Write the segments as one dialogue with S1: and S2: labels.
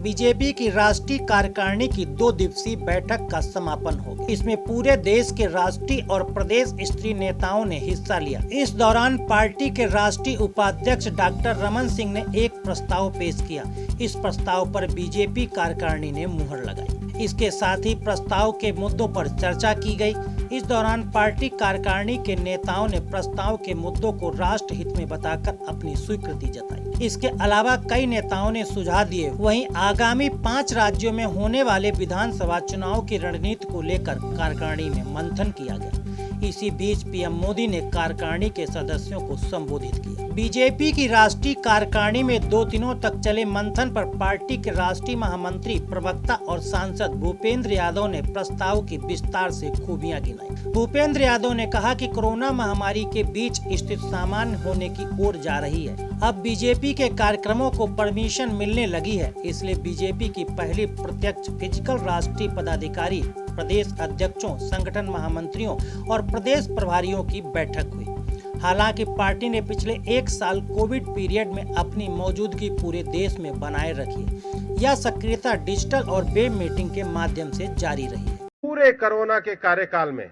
S1: BJP की राष्ट्रीय कार्यकारिणी की 2 दिवसीय बैठक का समापन हो गया। इसमें पूरे देश के राष्ट्रीय और प्रदेश स्तरीय नेताओं ने हिस्सा लिया। इस दौरान पार्टी के राष्ट्रीय उपाध्यक्ष डॉक्टर रमन सिंह ने एक प्रस्ताव पेश किया। इस प्रस्ताव पर बीजेपी कार्यकारिणी ने मुहर लगाई। इसके साथ ही प्रस्ताव के मुद्दों पर चर्चा की गई। इस दौरान पार्टी कार्यकारिणी के नेताओं ने प्रस्ताव के मुद्दों को राष्ट्र हित में बताकर अपनी स्वीकृति जताई। इसके अलावा कई नेताओं ने सुझाव दिए। वहीं आगामी 5 राज्यों में होने वाले विधानसभा चुनाव की रणनीति को लेकर कार्यकारिणी में मंथन किया गया। इसी बीच पीएम मोदी ने कार्यकारिणी के सदस्यों को संबोधित किया। बीजेपी की राष्ट्रीय कार्यकारिणी में 2 दिनों तक चले मंथन पर पार्टी के राष्ट्रीय महामंत्री, प्रवक्ता और सांसद भूपेंद्र यादव ने प्रस्ताव की विस्तार से खूबियां गिनाई। भूपेंद्र यादव ने कहा कि कोरोना महामारी के बीच स्थिति सामान्य होने की ओर जा रही है। अब बीजेपी के कार्यक्रमों को परमिशन मिलने लगी है, इसलिए बीजेपी की पहली प्रत्यक्ष फिजिकल राष्ट्रीय पदाधिकारी, प्रदेश अध्यक्षों, संगठन महामंत्रियों और प्रदेश प्रभारियों की बैठक हुई। हालांकि पार्टी ने पिछले 1 साल कोविड पीरियड में अपनी मौजूदगी पूरे देश में बनाए रखी है। यह सक्रियता डिजिटल और वेब मीटिंग के माध्यम से जारी रही है।
S2: पूरे कोरोना के कार्यकाल में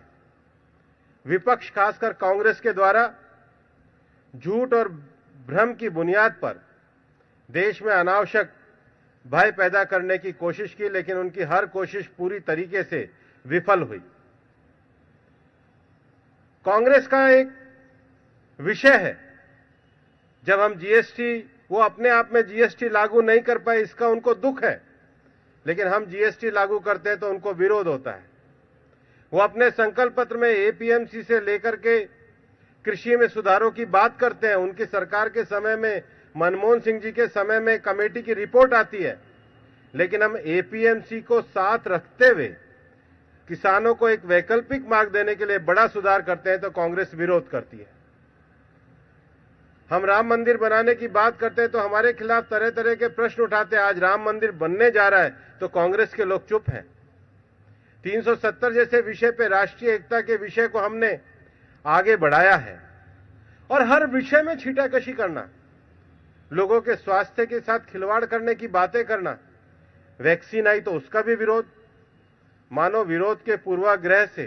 S2: विपक्ष, खासकर कांग्रेस के द्वारा झूठ और भ्रम की बुनियाद पर देश में अनावश्यक भय पैदा करने की कोशिश की, लेकिन उनकी हर कोशिश पूरी तरीके से विफल हुई। कांग्रेस का एक विषय है, जब हम जीएसटी, वो अपने आप में जीएसटी लागू नहीं कर पाए, इसका उनको दुख है, लेकिन हम जीएसटी लागू करते हैं तो उनको विरोध होता है। वो अपने संकल्प पत्र में एपीएमसी से लेकर के कृषि में सुधारों की बात करते हैं। उनकी सरकार के समय में, मनमोहन सिंह जी के समय में कमेटी की रिपोर्ट आती है, लेकिन हम एपीएमसी को साथ रखते हुए किसानों को एक वैकल्पिक मार्ग देने के लिए बड़ा सुधार करते हैं तो कांग्रेस विरोध करती है। हम राम मंदिर बनाने की बात करते हैं तो हमारे खिलाफ तरह तरह के प्रश्न उठाते हैं। आज राम मंदिर बनने जा रहा है तो कांग्रेस के लोग चुप हैं। 370 जैसे विषय पे, राष्ट्रीय एकता के विषय को हमने आगे बढ़ाया है। और हर विषय में छींटाकशी करना, लोगों के स्वास्थ्य के साथ खिलवाड़ करने की बातें करना, वैक्सीन आई तो उसका भी विरोध। मानो विरोध के पूर्वाग्रह से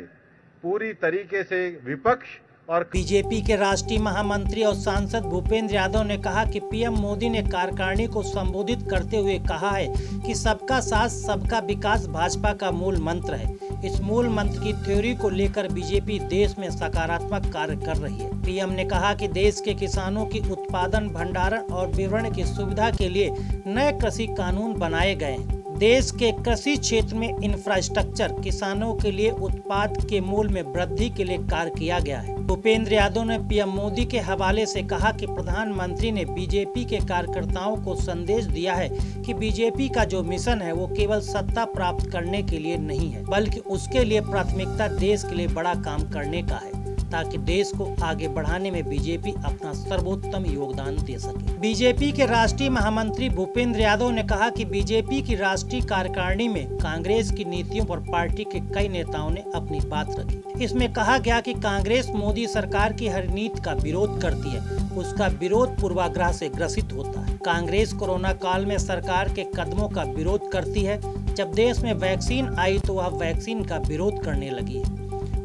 S2: पूरी तरीके से विपक्ष और
S1: बीजेपी के राष्ट्रीय महामंत्री और सांसद भूपेंद्र यादव ने कहा कि पीएम मोदी ने कार्यकारिणी को संबोधित करते हुए कहा है कि सबका साथ सबका विकास भाजपा का मूल मंत्र है। इस मूल मंत्र की थ्योरी को लेकर बीजेपी देश में सकारात्मक कार्य कर रही है। पीएम ने कहा कि देश के किसानों की उत्पादन, भंडारण और विपणन की सुविधा के लिए नए कृषि कानून बनाए गए हैं। देश के कृषि क्षेत्र में इंफ्रास्ट्रक्चर, किसानों के लिए उत्पाद के मूल्य में वृद्धि के लिए कार्य किया गया है। भूपेंद्र यादव ने पीएम मोदी के हवाले से कहा कि प्रधानमंत्री ने बीजेपी के कार्यकर्ताओं को संदेश दिया है कि बीजेपी का जो मिशन है वो केवल सत्ता प्राप्त करने के लिए नहीं है, बल्कि उसके लिए प्राथमिकता देश के लिए बड़ा काम करने का है, ताकि देश को आगे बढ़ाने में बीजेपी अपना सर्वोत्तम योगदान दे सके। बीजेपी के राष्ट्रीय महामंत्री भूपेंद्र यादव ने कहा कि बीजेपी की राष्ट्रीय कार्यकारिणी में कांग्रेस की नीतियों पर पार्टी के कई नेताओं ने अपनी बात रखी। इसमें कहा गया कि कांग्रेस मोदी सरकार की हर नीति का विरोध करती है, उसका विरोध पूर्वाग्रह से ग्रसित होता है। कांग्रेस कोरोना काल में सरकार के कदमों का विरोध करती है। जब देश में वैक्सीन आई तो वह वैक्सीन का विरोध करने लगी है।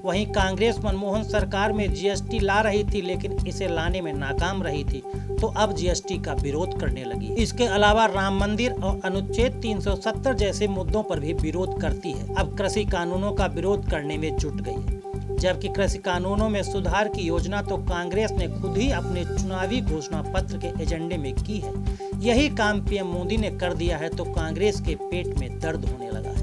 S1: वहीं कांग्रेस मनमोहन सरकार में जीएसटी ला रही थी, लेकिन इसे लाने में नाकाम रही थी, तो अब जीएसटी का विरोध करने लगी। इसके अलावा राम मंदिर और अनुच्छेद 370 जैसे मुद्दों पर भी विरोध करती है। अब कृषि कानूनों का विरोध करने में जुट गई है। जबकि कृषि कानूनों में सुधार की योजना तो कांग्रेस ने खुद ही अपने चुनावी घोषणा पत्र के एजेंडे में की है। यही काम पीएम मोदी ने कर दिया है तो कांग्रेस के पेट में दर्द होने लगा है।